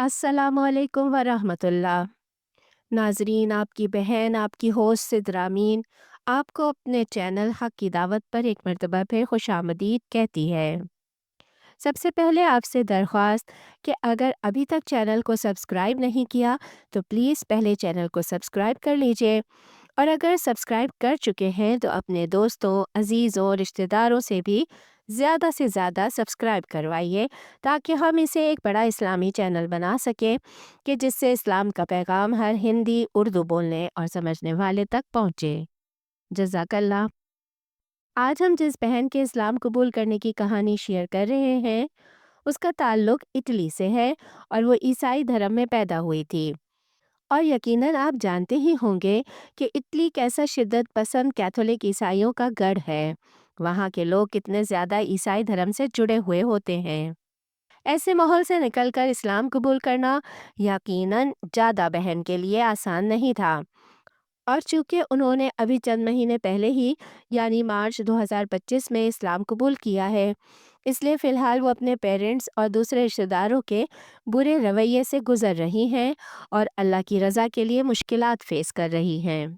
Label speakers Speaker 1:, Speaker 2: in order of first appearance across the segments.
Speaker 1: अस्सलामुअलैकुम वरहमतुल्लाह। नाजरीन, आपकी बहन आपकी होस्ट सिद्रामीन आपको अपने चैनल हक़ की दावत पर एक मरतबा फिर खुशामदीद कहती है। सबसे पहले आपसे दरख्वास्त कि अगर अभी तक चैनल को सब्सक्राइब नहीं किया तो प्लीज़ पहले चैनल को सब्सक्राइब कर लीजिए, और अगर सब्सक्राइब कर चुके हैं तो अपने दोस्तों, अजीज़ों, रिश्तेदारों से भी ज़्यादा से ज़्यादा सब्सक्राइब करवाइए, ताकि हम इसे एक बड़ा इस्लामी चैनल बना सकें कि जिससे इस्लाम का पैगाम हर हिंदी, उर्दू बोलने और समझने वाले तक पहुँचे। जज़ाकल्लाह। आज हम जिस बहन के इस्लाम कबूल करने की कहानी शेयर कर रहे हैं, उसका ताल्लुक इटली से है और वो ईसाई धर्म में पैदा हुई थी। और यकीनन आप जानते ही होंगे कि इटली कैसा शिद्दत पसंद कैथोलिक ईसाइयों का गढ़ है। वहाँ के लोग कितने ज़्यादा ईसाई धर्म से जुड़े हुए होते हैं। ऐसे माहौल से निकलकर इस्लाम कबूल करना यकीनन ज़्यादा बहन के लिए आसान नहीं था। और चूंकि उन्होंने अभी चंद महीने पहले ही यानी मार्च 2025 में इस्लाम कबूल किया है, इसलिए फ़िलहाल वो अपने पेरेंट्स और दूसरे रिश्तेदारों के बुरे रवैये से गुज़र रही हैं और अल्लाह की रज़ा के लिए मुश्किलात फ़ेस कर रही हैं।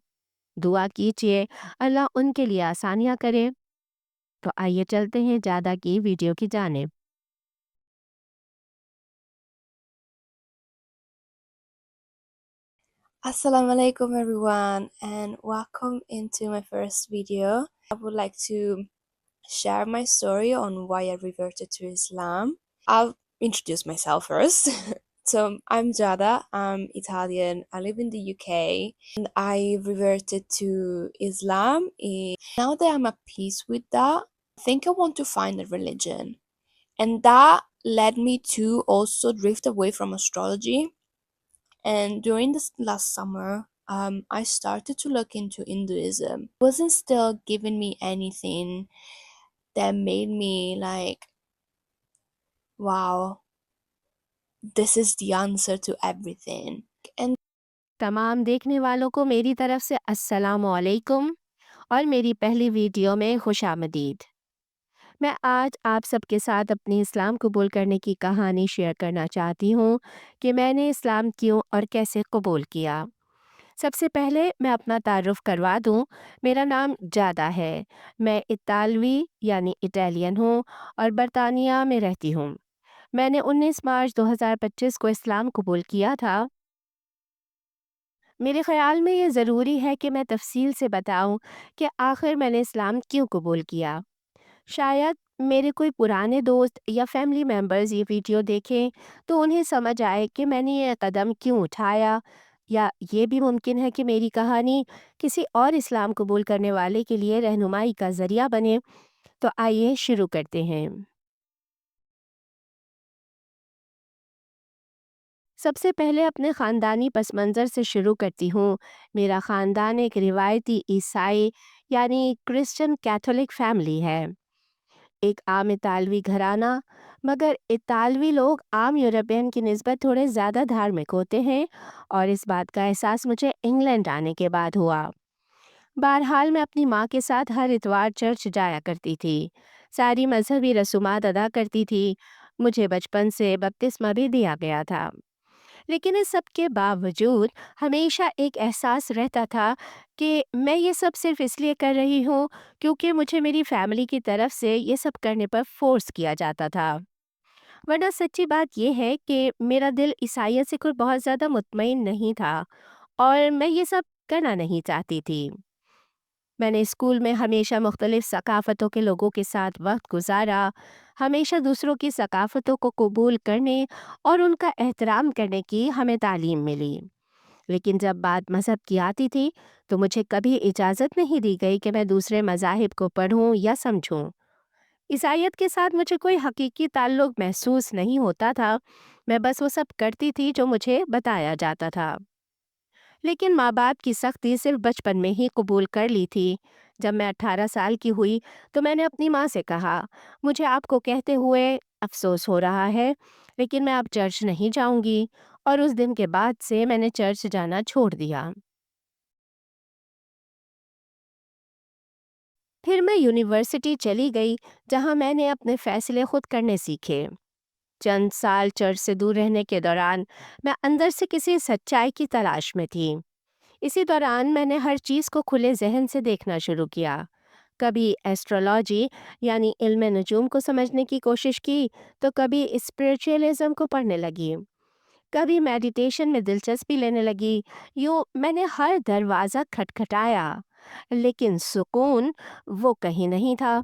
Speaker 1: दुआ कीजिए अल्लाह उनके लिए आसानियाँ करे। तो आइए चलते हैं ज़्यादा की वीडियो की जानिब।
Speaker 2: Assalamu alaikum everyone and welcome into my first video. I would like to share my story on why I reverted to Islam. I'll introduce myself first. So I'm Giada, I'm Italian, I live in the UK and I reverted to Islam. Now that I'm at peace with that, I think I want to find a religion. And that led me to also drift away from astrology. And during this last summer, I started to look into Hinduism. It wasn't still giving me anything that made me like, wow, this is the answer to everything. And
Speaker 1: तमाम देखने वालों को मेरी तरफ से अस्सलामु अलैकुम और मेरी पहली वीडियो में खुशामदीद। मैं आज आप सबके साथ अपनी इस्लाम कबूल करने की कहानी शेयर करना चाहती हूँ कि मैंने इस्लाम क्यों और कैसे कबूल किया। सबसे पहले मैं अपना तारुफ करवा दूँ। मेरा नाम जादा है। मैं इतालवी यानी इटालियन हूँ और बरतानिया में रहती हूँ। मैंने 19 मार्च 2025 को इस्लाम कबूल किया था। मेरे ख़्याल में ये ज़रूरी है कि मैं तफ़सील से बताऊँ कि आखिर मैंने इस्लाम क्यों कबूल किया। शायद मेरे कोई पुराने दोस्त या फैमिली मेम्बर्स ये वीडियो देखें तो उन्हें समझ आए कि मैंने ये कदम क्यों उठाया, या ये भी मुमकिन है कि मेरी कहानी किसी और इस्लाम कबूल करने वाले के लिए रहनुमाई का ज़रिया बने। तो आइए शुरू करते हैं। सबसे पहले अपने ख़ानदानी पस मंज़र से शुरू करती हूँ। मेरा ख़ानदान एक रिवायती ईसाई यानी क्रिश्चियन कैथोलिक फ़ैमिली है। एक आम इतालवी घराना, मगर इतालवी लोग आम यूरोपियन की निस्बत थोड़े ज़्यादा धार्मिक होते हैं, और इस बात का एहसास मुझे इंग्लैंड आने के बाद हुआ। बहरहाल मैं अपनी माँ के साथ हर इतवार चर्च जाया करती थी। सारी मजहबी रसूमात अदा करती थी। मुझे बचपन से बपतिस्मा भी दिया गया था। लेकिन इस सब के बावजूद हमेशा एक एहसास रहता था कि मैं ये सब सिर्फ इसलिए कर रही हूँ क्योंकि मुझे मेरी फैमिली की तरफ से ये सब करने पर फोर्स किया जाता था। वरना सच्ची बात यह है कि मेरा दिल ईसाइयत से कोई बहुत ज़्यादा मुतमईन नहीं था और मैं ये सब करना नहीं चाहती थी। मैंने स्कूल में हमेशा मुख्तलिफ सकाफ़तों के लोगों के साथ वक्त गुजारा, हमेशा दूसरों की सकाफ़तों को कबूल करने और उनका एहतराम करने की हमें तालीम मिली। लेकिन जब बात मज़हब की आती थी तो मुझे कभी इजाज़त नहीं दी गई कि मैं दूसरे मज़ाहिब को पढ़ूं या समझूं। ईसाइयत के साथ मुझे कोई हकीकी ताल्लुक़ महसूस नहीं होता था। मैं बस वो सब करती थी जो मुझे बताया जाता था। लेकिन माँ बाप की सख्ती सिर्फ बचपन में ही कबूल कर ली थी। जब मैं 18 साल की हुई तो मैंने अपनी माँ से कहा, मुझे आपको कहते हुए अफसोस हो रहा है, लेकिन मैं अब चर्च नहीं जाऊंगी। और उस दिन के बाद से मैंने चर्च जाना छोड़ दिया। फिर मैं यूनिवर्सिटी चली गई, जहाँ मैंने अपने फ़ैसले खुद करने सीखे। चंद साल चर्च से दूर रहने के दौरान मैं अंदर से किसी सच्चाई की तलाश में थी। इसी दौरान मैंने हर चीज़ को खुले जहन से देखना शुरू किया। कभी एस्ट्रोलॉजी यानी इल्म नजूम को समझने की कोशिश की, तो कभी स्पिरिचुअलिज्म को पढ़ने लगी, कभी मेडिटेशन में दिलचस्पी लेने लगी। यूँ मैंने हर दरवाज़ा खटखटाया, लेकिन सुकून वो कहीं नहीं था।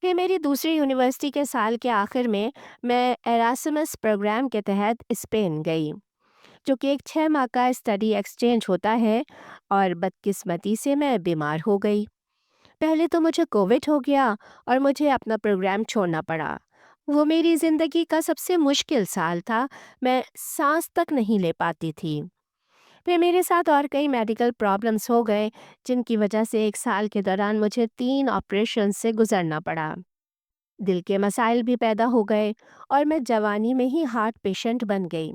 Speaker 1: फिर मेरी दूसरी यूनिवर्सिटी के साल के आखिर में मैं एरास्मस प्रोग्राम के तहत स्पेन गई, जो कि एक 6 माह का स्टडी एक्सचेंज होता है, और बदकिस्मती से मैं बीमार हो गई। पहले तो मुझे कोविड हो गया और मुझे अपना प्रोग्राम छोड़ना पड़ा। वो मेरी ज़िंदगी का सबसे मुश्किल साल था। मैं सांस तक नहीं ले पाती थी। फिर मेरे साथ और कई मेडिकल प्रॉब्लम्स हो गए, जिनकी वजह से 1 साल के दौरान मुझे 3 ऑपरेशन से गुजरना पड़ा। दिल के मसाइल भी पैदा हो गए और मैं जवानी में ही हार्ट पेशेंट बन गई।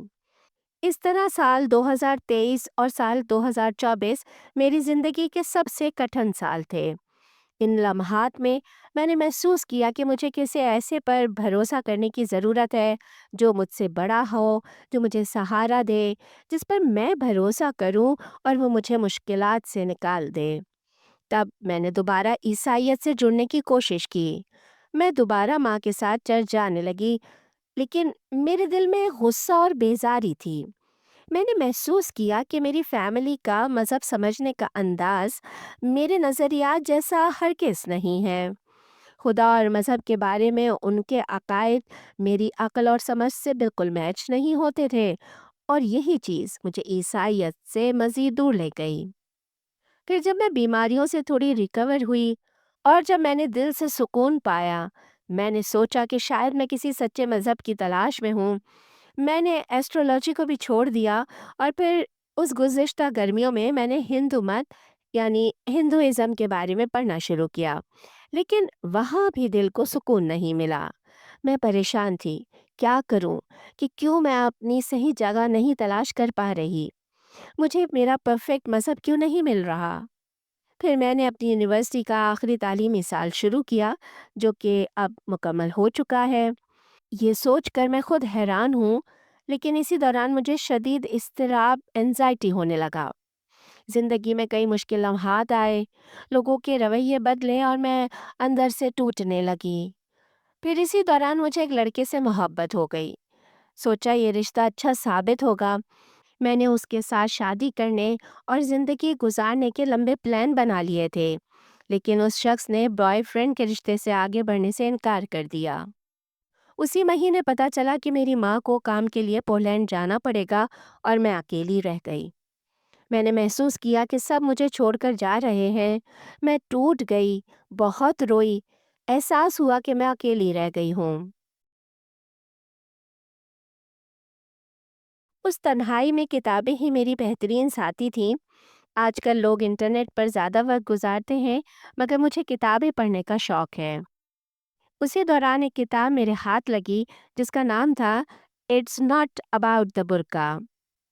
Speaker 1: इस तरह साल 2023 और साल 2024 मेरी ज़िंदगी के सबसे कठिन साल थे। इन लम्हात में मैंने महसूस किया कि मुझे किसी ऐसे पर भरोसा करने की ज़रूरत है, जो मुझसे बड़ा हो, जो मुझे सहारा दे, जिस पर मैं भरोसा करूं और वो मुझे मुश्किलात से निकाल दे। तब मैंने दोबारा ईसाइयत से जुड़ने की कोशिश की। मैं दोबारा माँ के साथ चर्च जाने लगी, लेकिन मेरे दिल में गुस्सा और बेजारी थी। मैंने महसूस किया कि मेरी फैमिली का मज़हब समझने का अंदाज़ मेरे नज़रियात जैसा हरगिज़ नहीं है। खुदा और मज़हब के बारे में उनके अकायद मेरी अक्ल और समझ से बिल्कुल मैच नहीं होते थे, और यही चीज़ मुझे ईसाइयत से मज़ीद दूर ले गई। फिर जब मैं बीमारियों से थोड़ी रिकवर हुई और जब मैंने दिल से सुकून पाया, मैंने सोचा कि शायद मैं किसी सच्चे मज़हब की तलाश में हूँ। मैंने एस्ट्रोलॉजी को भी छोड़ दिया, और फिर उस गुज़िश्ता गर्मियों में मैंने हिंदू मत यानी हिंदुइज़्म के बारे में पढ़ना शुरू किया। लेकिन वहाँ भी दिल को सुकून नहीं मिला। मैं परेशान थी, क्या करूँ? कि क्यों मैं अपनी सही जगह नहीं तलाश कर पा रही? मुझे मेरा परफेक्ट मज़हब क्यों नहीं मिल रहा? फिर मैंने अपनी यूनिवर्सिटी का आखिरी तालीमी साल शुरू किया, जो कि अब मुकम्मल हो चुका है। ये सोचकर मैं खुद हैरान हूँ, लेकिन इसी दौरान मुझे शदीद इज़्तिराब, एंज़ाइटी होने लगा। ज़िंदगी में कई मुश्किल लम्हात आए, लोगों के रवैये बदले और मैं अंदर से टूटने लगी। फिर इसी दौरान मुझे एक लड़के से मोहब्बत हो गई। सोचा ये रिश्ता अच्छा साबित होगा। मैंने उसके साथ शादी करने और ज़िंदगी गुजारने के लंबे प्लान बना लिए थे, लेकिन उस शख्स ने बॉयफ्रेंड के रिश्ते से आगे बढ़ने से इनकार कर दिया। उसी महीने पता चला कि मेरी माँ को काम के लिए पोलैंड जाना पड़ेगा और मैं अकेली रह गई। मैंने महसूस किया कि सब मुझे छोड़कर जा रहे हैं। मैं टूट गई, बहुत रोई। एहसास हुआ कि मैं अकेली रह गई हूँ। उस तन्हाई में किताबें ही मेरी बेहतरीन साथी थीं। आजकल लोग इंटरनेट पर ज़्यादा वक्त गुजारते हैं, मगर मुझे किताबें पढ़ने का शौक़ है। उसी दौरान एक किताब मेरे हाथ लगी, जिसका नाम था इट्स नॉट अबाउट द बुरका,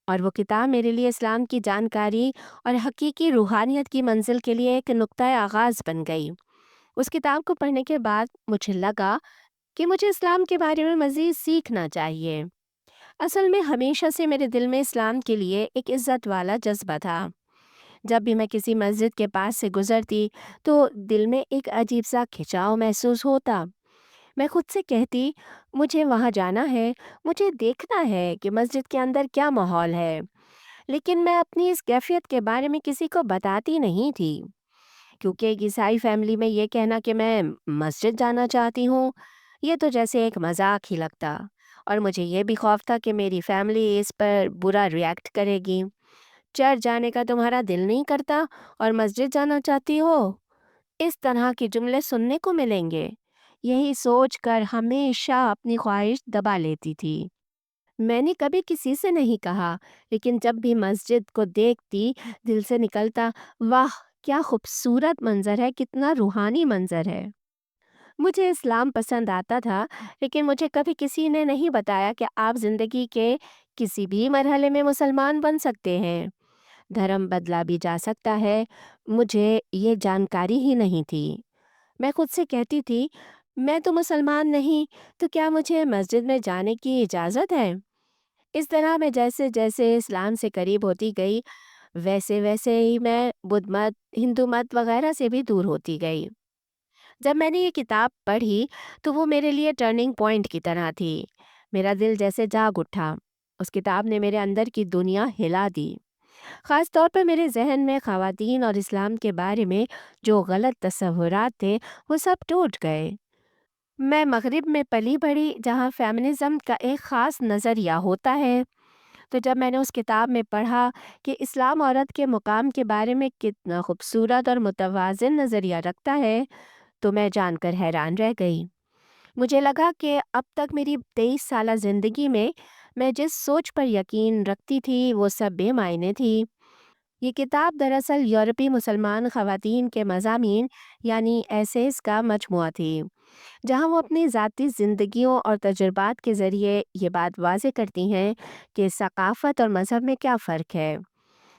Speaker 1: और वो किताब मेरे लिए इस्लाम की जानकारी और हकीकी रूहानियत की मंजिल के लिए एक नुक्ता आगाज़ बन गई। उस किताब को पढ़ने के बाद मुझे लगा कि मुझे इस्लाम के बारे में मज़ीद सीखना चाहिए। असल में हमेशा से मेरे दिल में इस्लाम के लिए एक इज़्ज़त वाला जज्बा था। जब भी मैं किसी मस्जिद के पास से गुजरती, तो दिल में एक अजीब सा खिंचाव महसूस होता। मैं खुद से कहती, मुझे वहाँ जाना है, मुझे देखना है कि मस्जिद के अंदर क्या माहौल है। लेकिन मैं अपनी इस कैफ़ियत के बारे में किसी को बताती नहीं थी, क्योंकि एक ईसाई फैमिली में ये कहना कि मैं मस्जिद जाना चाहती हूँ, ये तो जैसे एक मजाक ही लगता। और मुझे ये भी खौफ था कि मेरी फैमिली इस पर बुरा रिएक्ट करेगी। चर्च जाने का तुम्हारा दिल नहीं करता और मस्जिद जाना चाहती हो, इस तरह के जुमले सुनने को मिलेंगे। यही सोचकर हमेशा अपनी ख्वाहिश दबा लेती थी। मैंने कभी किसी से नहीं कहा, लेकिन जब भी मस्जिद को देखती, दिल से निकलता, वाह क्या खूबसूरत मंजर है, कितना रूहानी मंजर है। मुझे इस्लाम पसंद आता था, लेकिन मुझे कभी किसी ने नहीं बताया कि आप जिंदगी के किसी भी मरहले में मुसलमान बन सकते हैं। धर्म बदला भी जा सकता है। मुझे ये जानकारी ही नहीं थी। मैं खुद से कहती थी, میں تو مسلمان نہیں، تو کیا مجھے مسجد میں جانے کی اجازت ہے؟ اس طرح میں جیسے جیسے اسلام سے قریب ہوتی گئی، ویسے ویسے ہی میں بدھ مت، ہندو مت وغیرہ سے بھی دور ہوتی گئی۔ جب میں نے یہ کتاب پڑھی تو وہ میرے لیے ٹرننگ پوائنٹ کی طرح تھی۔ میرا دل جیسے جاگ اٹھا۔ اس کتاب نے میرے اندر کی دنیا ہلا دی۔ خاص طور پر میرے ذہن میں خواتین اور اسلام کے بارے میں جو غلط تصورات تھے وہ سب ٹوٹ گئے۔ میں مغرب میں پلی بڑھی جہاں فیمنزم کا ایک خاص نظریہ ہوتا ہے، تو جب میں نے اس کتاب میں پڑھا کہ اسلام عورت کے مقام کے بارے میں کتنا خوبصورت اور متوازن نظریہ رکھتا ہے تو میں جان کر حیران رہ گئی۔ مجھے لگا کہ اب تک میری 23 سالہ زندگی میں جس سوچ پر یقین رکھتی تھی وہ سب بے معنی تھی۔ یہ کتاب دراصل یورپی مسلمان خواتین کے مضامین یعنی ایسیز کا مجموعہ تھی، جہاں وہ اپنی ذاتی زندگیوں اور تجربات کے ذریعے یہ بات واضح کرتی ہیں کہ ثقافت اور مذہب میں کیا فرق ہے۔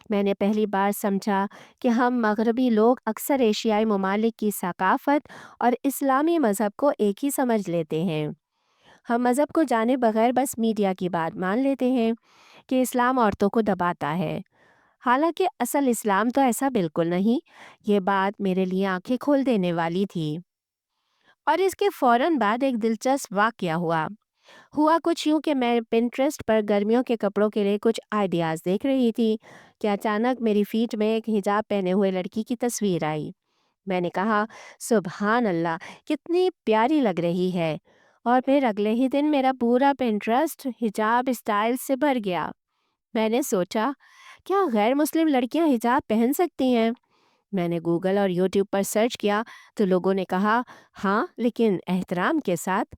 Speaker 1: میں نے پہلی بار سمجھا کہ ہم مغربی لوگ اکثر ایشیائی ممالک کی ثقافت اور اسلامی مذہب کو ایک ہی سمجھ لیتے ہیں۔ ہم مذہب کو جانے بغیر بس میڈیا کی بات مان لیتے ہیں کہ اسلام عورتوں کو دباتا ہے، حالانکہ اصل اسلام تو ایسا بالکل نہیں۔ یہ بات میرے لیے آنکھیں کھول دینے والی تھی۔ اور اس کے فوراً بعد ایک دلچسپ واقعہ ہوا کچھ یوں کہ میں پنٹریسٹ پر گرمیوں کے کپڑوں کے لیے کچھ آئیڈیاز دیکھ رہی تھی کہ اچانک میری فیڈ میں ایک حجاب پہنے ہوئے لڑکی کی تصویر آئی۔ میں نے کہا، سبحان اللہ، کتنی پیاری لگ رہی ہے، اور پھر اگلے ہی دن میرا پورا پنٹریسٹ حجاب اسٹائل سے بھر گیا۔ میں نے سوچا، کیا غیر مسلم لڑکیاں حجاب پہن سکتی ہیں؟ میں نے گوگل اور یوٹیوب پر سرچ کیا تو لوگوں نے کہا ہاں، لیکن احترام کے ساتھ۔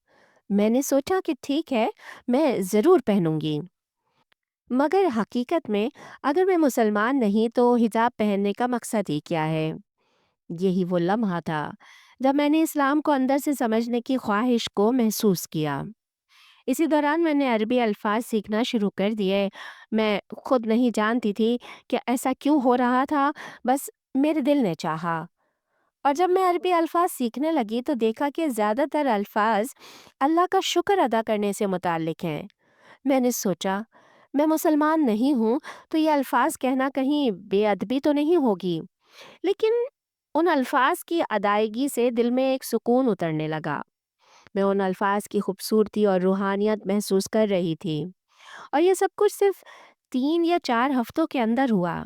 Speaker 1: میں نے سوچا کہ ٹھیک ہے، میں ضرور پہنوں گی۔ مگر حقیقت میں اگر میں مسلمان نہیں تو حجاب پہننے کا مقصد ہی کیا ہے؟ یہی وہ لمحہ تھا جب میں نے اسلام کو اندر سے سمجھنے کی خواہش کو محسوس کیا۔ اسی دوران میں نے عربی الفاظ سیکھنا شروع کر دیے۔ میں خود نہیں جانتی تھی کہ ایسا کیوں ہو رہا تھا، بس میرے دل نے چاہا۔ اور جب میں عربی الفاظ سیکھنے لگی تو دیکھا کہ زیادہ تر الفاظ اللہ کا شکر ادا کرنے سے متعلق ہیں۔ میں نے سوچا، میں مسلمان نہیں ہوں تو یہ الفاظ کہنا کہیں بے ادبی تو نہیں ہوگی؟ لیکن ان الفاظ کی ادائیگی سے دل میں ایک سکون اترنے لگا۔ میں ان الفاظ کی خوبصورتی اور روحانیت محسوس کر رہی تھی، اور یہ سب کچھ صرف 3 یا 4 ہفتوں کے اندر ہوا۔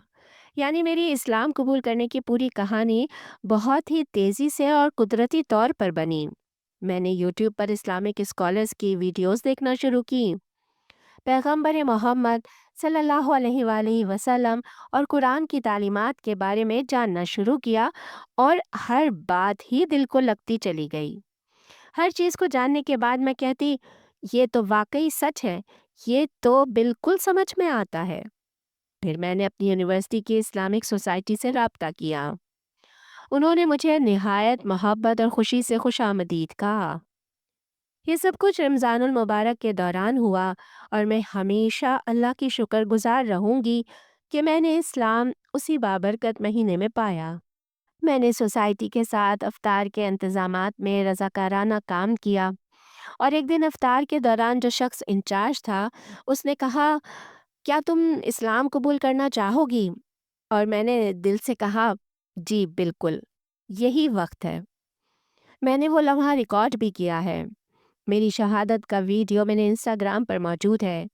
Speaker 1: یعنی میری اسلام قبول کرنے کی پوری کہانی بہت ہی تیزی سے اور قدرتی طور پر بنی۔ میں نے یوٹیوب پر اسلامک اسکالرز کی ویڈیوز دیکھنا شروع کی، پیغمبر محمد صلی اللہ علیہ وآلہ وسلم اور قرآن کی تعلیمات کے بارے میں جاننا شروع کیا، اور ہر بات ہی دل کو لگتی چلی گئی۔ ہر چیز کو جاننے کے بعد میں کہتی، یہ تو واقعی سچ ہے، یہ تو بالکل سمجھ میں آتا ہے۔ پھر میں نے اپنی یونیورسٹی کی اسلامک سوسائٹی سے رابطہ کیا۔ انہوں نے مجھے نہایت محبت اور خوشی سے خوش آمدید کہا۔ یہ سب کچھ رمضان المبارک کے دوران ہوا، اور میں ہمیشہ اللہ کی شکر گزار رہوں گی کہ میں نے اسلام اسی بابرکت مہینے میں پایا۔ میں نے سوسائٹی کے ساتھ افطار کے انتظامات میں رضاکارانہ کام کیا، اور ایک دن افطار کے دوران جو شخص انچارج تھا اس نے کہا، کیا تم اسلام قبول کرنا چاہو گی؟ اور میں نے دل سے کہا، جی بالکل، یہی وقت ہے۔ میں نے وہ لمحہ ریکارڈ بھی کیا ہے۔ میری شہادت کا ویڈیو میں نے انسٹاگرام پر موجود ہے۔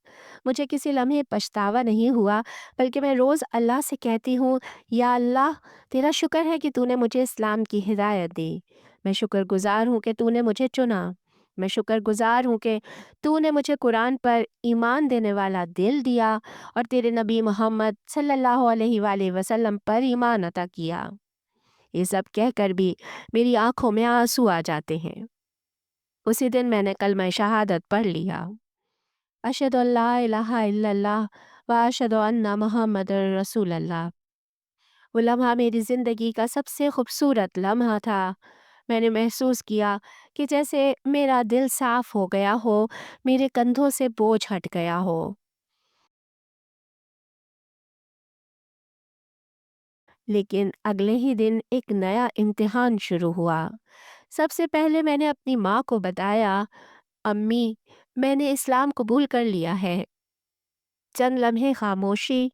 Speaker 1: مجھے کسی لمحے پچھتاوا نہیں ہوا، بلکہ میں روز اللہ سے کہتی ہوں، یا اللہ، تیرا شکر ہے کہ تو نے مجھے اسلام کی ہدایت دی۔ میں شکر گزار ہوں کہ تو نے مجھے چنا۔ میں شکر گزار ہوں کہ تو نے مجھے قرآن پر ایمان دینے والا دل دیا، اور تیرے نبی محمد صلی اللہ علیہ وآلہ وسلم پر ایمان عطا کیا۔ یہ سب کہہ کر بھی میری آنکھوں میں آنسو آ جاتے ہیں۔ اسی دن میں نے کلمہ شہادت پڑھ لیا، اشہد ان لا الہ الا اللہ و اشہد ان محمد رسول اللہ۔ وہ لمحہ میری زندگی کا سب سے خوبصورت لمحہ تھا۔ میں نے محسوس کیا کہ جیسے میرا دل صاف ہو گیا ہو، میرے کندھوں سے بوجھ ہٹ گیا ہو۔ لیکن اگلے ہی دن ایک نیا امتحان شروع ہوا۔ سب سے پہلے میں نے اپنی ماں کو بتایا، امی میں نے اسلام قبول کر لیا ہے۔ چند لمحے خاموشی،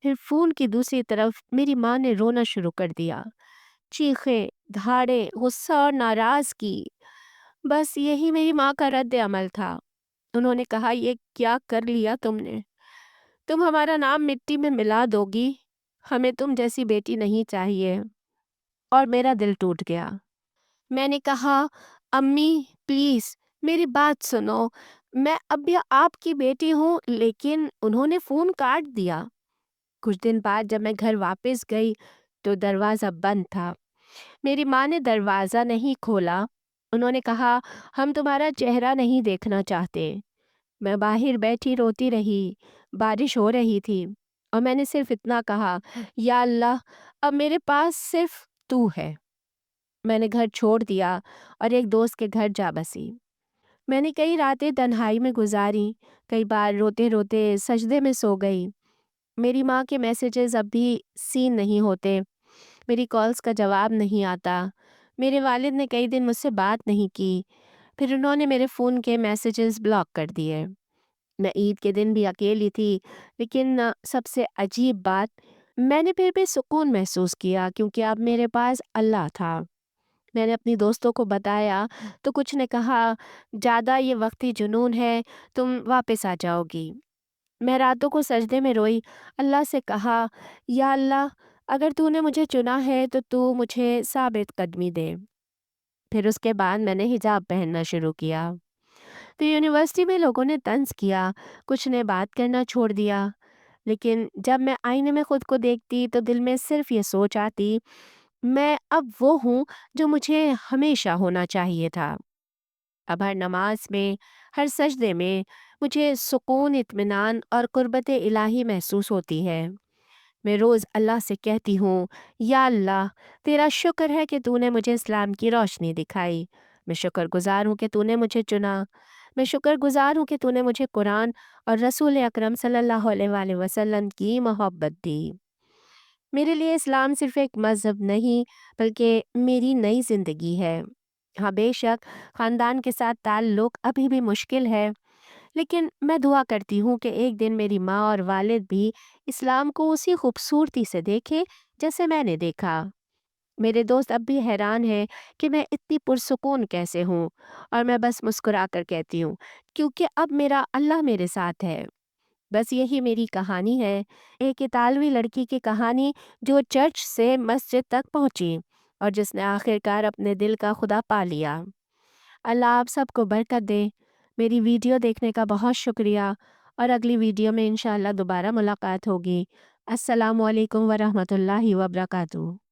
Speaker 1: پھر فون کی دوسری طرف میری ماں نے رونا شروع کر دیا۔ چیخیں، دھاڑے، غصہ اور ناراضگی، بس یہی میری ماں کا رد عمل تھا۔ انہوں نے کہا، یہ کیا کر لیا تم نے؟ تم ہمارا نام مٹی میں ملا دو گی، ہمیں تم جیسی بیٹی نہیں چاہیے۔ اور میرا دل ٹوٹ گیا۔ میں نے کہا، امی پلیز میری بات سنو، میں اب بھی آپ کی بیٹی ہوں، لیکن انہوں نے فون کاٹ دیا۔ کچھ دن بعد جب میں گھر واپس گئی تو دروازہ بند تھا۔ میری ماں نے دروازہ نہیں کھولا۔ انہوں نے کہا، ہم تمہارا چہرہ نہیں دیکھنا چاہتے۔ میں باہر بیٹھی روتی رہی۔ بارش ہو رہی تھی اور میں نے صرف اتنا کہا، یا اللہ اب میرے پاس صرف تو ہے۔ میں نے گھر چھوڑ دیا اور ایک دوست کے گھر جا بسی۔ میں نے کئی راتیں تنہائی میں گزاری، کئی بار روتے روتے سجدے میں سو گئی۔ میری ماں کے میسیجز اب بھی سین نہیں ہوتے، میری کالز کا جواب نہیں آتا۔ میرے والد نے کئی دن مجھ سے بات نہیں کی، پھر انہوں نے میرے فون کے میسیجز بلاک کر دیے۔ میں عید کے دن بھی اکیلی تھی، لیکن سب سے عجیب بات، میں نے پھر بھی سکون محسوس کیا کیونکہ اب میرے پاس اللہ تھا۔ میں نے اپنی دوستوں کو بتایا تو کچھ نے کہا، زیادہ یہ وقتی جنون ہے، تم واپس آ جاؤ گی۔ میں راتوں کو سجدے میں روئی، اللہ سے کہا، یا اللہ اگر تو نے مجھے چنا ہے تو تو مجھے ثابت قدمی دے۔ پھر اس کے بعد میں نے حجاب پہننا شروع کیا۔ تو یونیورسٹی میں لوگوں نے طنز کیا، کچھ نے بات کرنا چھوڑ دیا، لیکن جب میں آئینے میں خود کو دیکھتی تو دل میں صرف یہ سوچ آتی، میں اب وہ ہوں جو مجھے ہمیشہ ہونا چاہیے تھا۔ اب ہر نماز میں، ہر سجدے میں مجھے سکون، اطمینان اور قربت الہی محسوس ہوتی ہے۔ میں روز اللہ سے کہتی ہوں، یا اللہ تیرا شکر ہے کہ تو نے مجھے اسلام کی روشنی دکھائی۔ میں شکر گزار ہوں کہ تو نے مجھے چنا۔ میں شکر گزار ہوں کہ تو نے مجھے قرآن اور رسول اکرم صلی اللہ علیہ وآلہ وسلم کی محبت دی۔ میرے لیے اسلام صرف ایک مذہب نہیں بلکہ میری نئی زندگی ہے۔ ہاں بے شک خاندان کے ساتھ تعلق ابھی بھی مشکل ہے، لیکن میں دعا کرتی ہوں کہ ایک دن میری ماں اور والد بھی اسلام کو اسی خوبصورتی سے دیکھیں جیسے میں نے دیکھا۔ میرے دوست اب بھی حیران ہیں کہ میں اتنی پرسکون کیسے ہوں، اور میں بس مسکرا کر کہتی ہوں، کیونکہ اب میرا اللہ میرے ساتھ ہے۔ بس یہی میری کہانی ہے، ایک اطالوی لڑکی کی کہانی جو چرچ سے مسجد تک پہنچی اور جس نے آخر کار اپنے دل کا خدا پا لیا۔ اللہ آپ سب کو برکت دے۔ میری ویڈیو دیکھنے کا بہت شکریہ، اور اگلی ویڈیو میں انشاءاللہ دوبارہ ملاقات ہوگی۔ السلام علیکم ورحمۃ اللہ وبرکاتہ۔